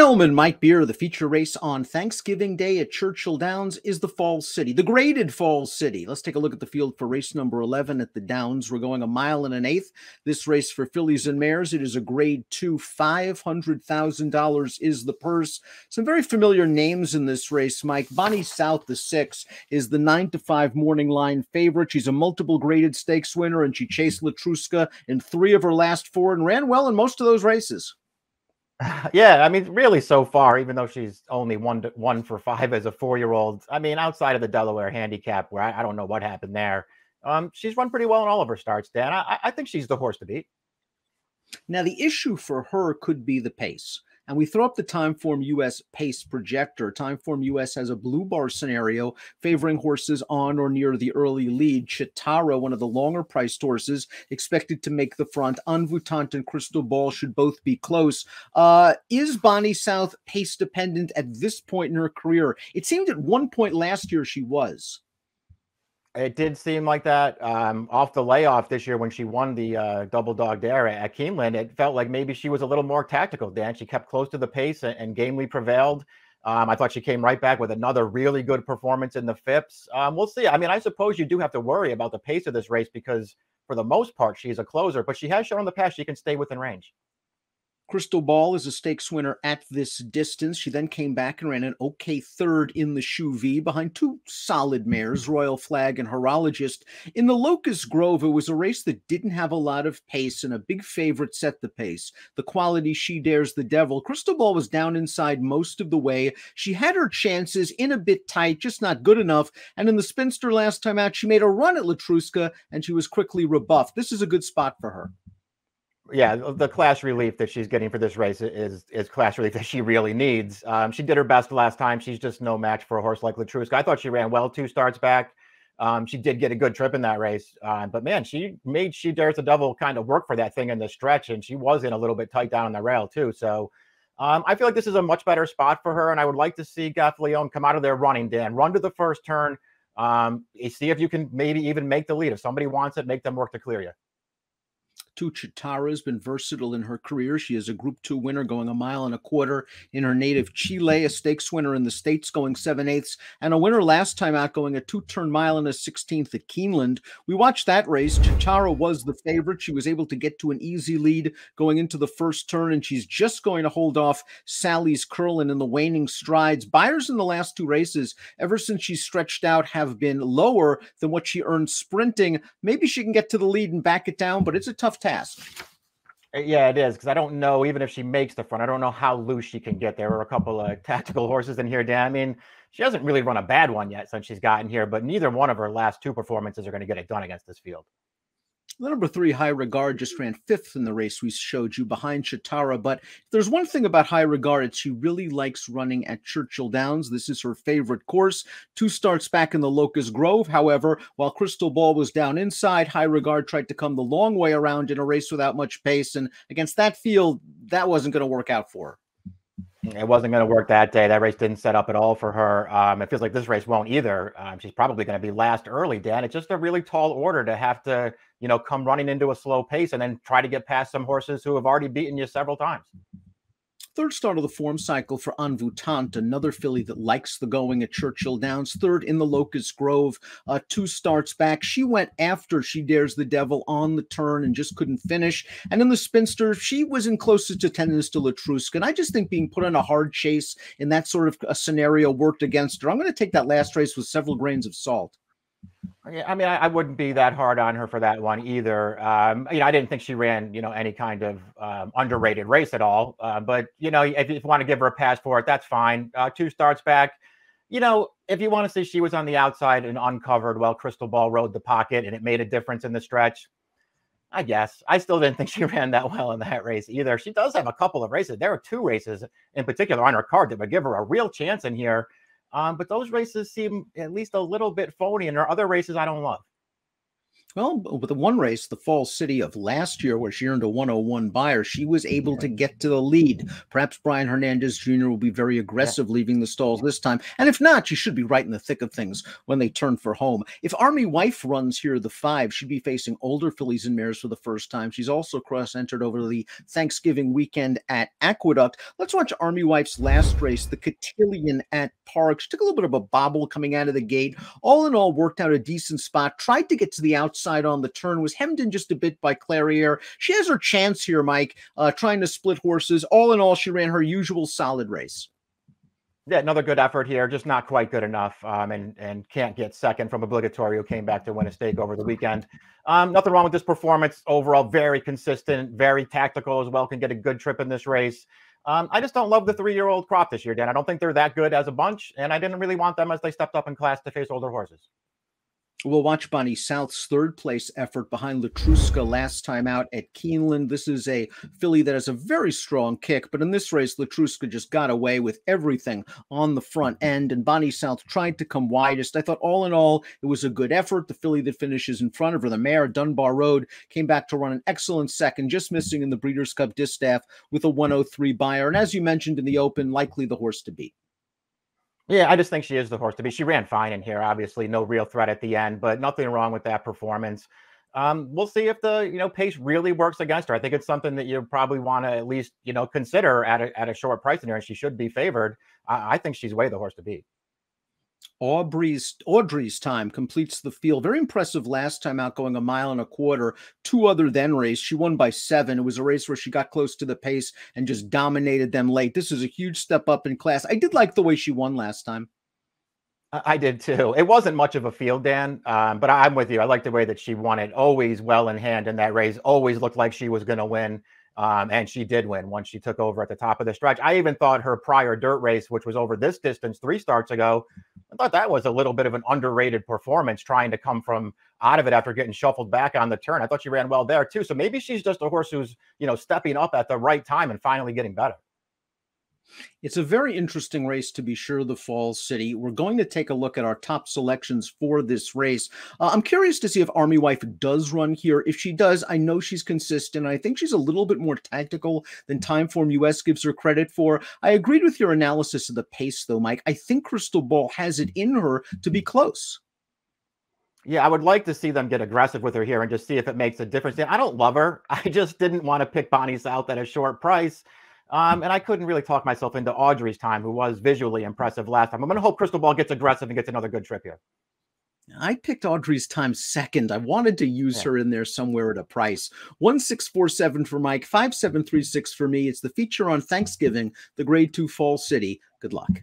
Illman, Mike Beer. The feature race on Thanksgiving Day at Churchill Downs is the Falls City, the graded Falls City. Let's take a look at the field for race number 11 at the Downs. We're going 1 1/8 miles. This race for fillies and mares, it is a grade 2. $500,000 is the purse. Some very familiar names in this race, Mike. Bonnie South, the 6, is the 9-5 morning line favorite. She's a multiple graded stakes winner, and she chased Latruska in 3 of her last 4 and ran well in most of those races. Yeah, I mean, really so far, even though she's only 1 for 5 as a 4-year-old, I mean, outside of the Delaware handicap, where I don't know what happened there, she's run pretty well in all of her starts, Dan. I think she's the horse to beat. Now, the issue for her could be the pace. And we throw up the Timeform US pace projector. Timeform US has a blue bar scenario favoring horses on or near the early lead. Chitara, one of the longer priced horses, expected to make the front. Envoûtante and Crystal Ball should both be close. Is Bonnie South pace dependent at this point in her career? It seemed at one point last year she was. It did seem like that off the layoff this year when she won the Double Dog Dare at Keeneland. It felt like maybe she was a little more tactical, Dan. She kept close to the pace and gamely prevailed. I thought she came right back with another really good performance in the Phipps. We'll see. I mean, I suppose you do have to worry about the pace of this race because for the most part, she's a closer, but she has shown in the past she can stay within range. Crystal Ball is a stakes winner at this distance. She then came back and ran an okay third in the Shoe V behind 2 solid mares, Royal Flag and Horologist. In the Locust Grove, it was a race that didn't have a lot of pace, and a big favorite set the pace. The quality She Dares the Devil. Crystal Ball was down inside most of the way. She had her chances in a bit tight, just not good enough. And in the Spinster last time out, she made a run at Latruska, and she was quickly rebuffed. This is a good spot for her. Yeah, the class relief that she's getting for this race is class relief that she really needs. She did her best last time. She's just no match for a horse like Latruska. I thought she ran well 2 starts back. She did get a good trip in that race. But, man, she made She Dares the Devil kind of work for that thing in the stretch, and she was in a little bit tight down on the rail too. So I feel like this is a much better spot for her, and I would like to see Gaffalione come out of there running, Dan. Run to the first turn. See if you can maybe even make the lead. If somebody wants it, make them work to clear you. Chitara has been versatile in her career. She is a Group 2 winner going 1.25 miles in her native Chile, a stakes winner in the States going 7/8, and a winner last time out going a 2-turn mile and a 16th at Keeneland. We watched that race. Chitara was the favorite. She was able to get to an easy lead going into the first turn, and she's just going to hold off Sally's Curlin in the waning strides. Buyers in the last 2 races, ever since she's stretched out, have been lower than what she earned sprinting. Maybe she can get to the lead and back it down, but it's a tough task. Yeah, it is, because I don't know, even if she makes the front, I don't know how loose she can get. There were a couple of tactical horses in here, Dan. I mean, she hasn't really run a bad one yet since she's gotten here, but neither one of her last 2 performances are going to get it done against this field. The number 3, High Regard, just ran 5th in the race we showed you behind Chitara. But if there's one thing about High Regard, it's she really likes running at Churchill Downs. This is her favorite course. 2 starts back in the Locust Grove. However, while Crystal Ball was down inside, High Regard tried to come the long way around in a race without much pace. And against that field, that wasn't going to work out for her. It wasn't going to work that day. That race didn't set up at all for her. It feels like this race won't either. She's probably going to be last early, Dan. It's just a really tall order to have to, come running into a slow pace and then try to get past some horses who have already beaten you several times. Third start of the form cycle for Envoûtante, another filly that likes the going at Churchill Downs. Third in the Locust Grove, 2 starts back. She went after She Dares the Devil on the turn and just couldn't finish. And in the Spinster, she was in closest attendance to Latruska. And I just think being put on a hard chase in that sort of a scenario worked against her. I'm going to take that last race with several grains of salt. Yeah, I mean, I wouldn't be that hard on her for that one either. I didn't think she ran, any kind of underrated race at all. But, if you want to give her a pass for it, that's fine. 2 starts back. If you want to say she was on the outside and uncovered while Crystal Ball rode the pocket and it made a difference in the stretch, I guess. I still didn't think she ran that well in that race either. She does have a couple of races. There are 2 races in particular on her card that would give her a real chance in here. But those races seem at least a little bit phony, and there are other races I don't love. Well, with the one race, the Falls City of last year, where she earned a 101 buyer, she was able to get to the lead. Perhaps Brian Hernandez Jr. will be very aggressive leaving the stalls this time. And if not, she should be right in the thick of things when they turn for home. If Army Wife runs here the 5, she'd be facing older fillies and mares for the first time. She's also cross-entered over the Thanksgiving weekend at Aqueduct. Let's watch Army Wife's last race, the Cotillion at Park. She took a little bit of a bobble coming out of the gate. All in all, worked out a decent spot, tried to get to the outside on the turn, was hemmed in just a bit by Clairiere. She has her chance here, Mike, trying to split horses. All in all, she ran her usual solid race. Yeah, another good effort here, just not quite good enough, and can't get second from Obligatory, who came back to win a stake over the weekend. Nothing wrong with this performance. Overall, very consistent, very tactical as well, can get a good trip in this race. I just don't love the 3-year-old crop this year, Dan. I don't think they're that good as a bunch, and I didn't really want them as they stepped up in class to face older horses. We'll watch Bonnie South's third-place effort behind Latruska last time out at Keeneland. This is a filly that has a very strong kick, but in this race, Latruska just got away with everything on the front end, and Bonnie South tried to come widest. I thought all in all, it was a good effort. The filly that finishes in front of her, the mare, Dunbar Road, came back to run an excellent second, just missing in the Breeders' Cup Distaff with a 103 buyer, and as you mentioned in the Open, likely the horse to beat. Yeah, I just think she is the horse to beat. She ran fine in here, obviously, no real threat at the end, but nothing wrong with that performance. We'll see if the pace really works against her. I think it's something that you probably want to at least consider at a short price in here, and she should be favored. I think she's way the horse to beat. Audrey's Time completes the field. Very impressive last time out, going 1.25 miles, 2 other than race. She won by 7. It was a race where she got close to the pace and just dominated them late. This is a huge step up in class. I did like the way she won last time. I did too. It wasn't much of a field, Dan, but I'm with you. I like the way that she won it. Always well in hand in that race. Always looked like she was going to win. And she did win once she took over at the top of the stretch. I even thought her prior dirt race, which was over this distance 3 starts ago, I thought that was a little bit of an underrated performance, trying to come from out of it after getting shuffled back on the turn. I thought she ran well there too. So maybe she's just a horse who's, stepping up at the right time and finally getting better. It's a very interesting race, to be sure, the Falls City. We're going to take a look at our top selections for this race. I'm curious to see if Army Wife does run here. If she does, I know she's consistent. I think she's a little bit more tactical than Timeform US gives her credit for. I agreed with your analysis of the pace, though, Mike. I think Crystal Ball has it in her to be close. Yeah, I would like to see them get aggressive with her here and just see if it makes a difference. I don't love her. I just didn't want to pick Bonnie South at a short price. And I couldn't really talk myself into Audrey's Time, who was visually impressive last time. I'm going to hope Crystal Ball gets aggressive and gets another good trip here. I picked Audrey's Time second. I wanted to use her in there somewhere at a price. 1647 for Mike, 5736 for me. It's the feature on Thanksgiving, the Grade 2 Falls City. Good luck.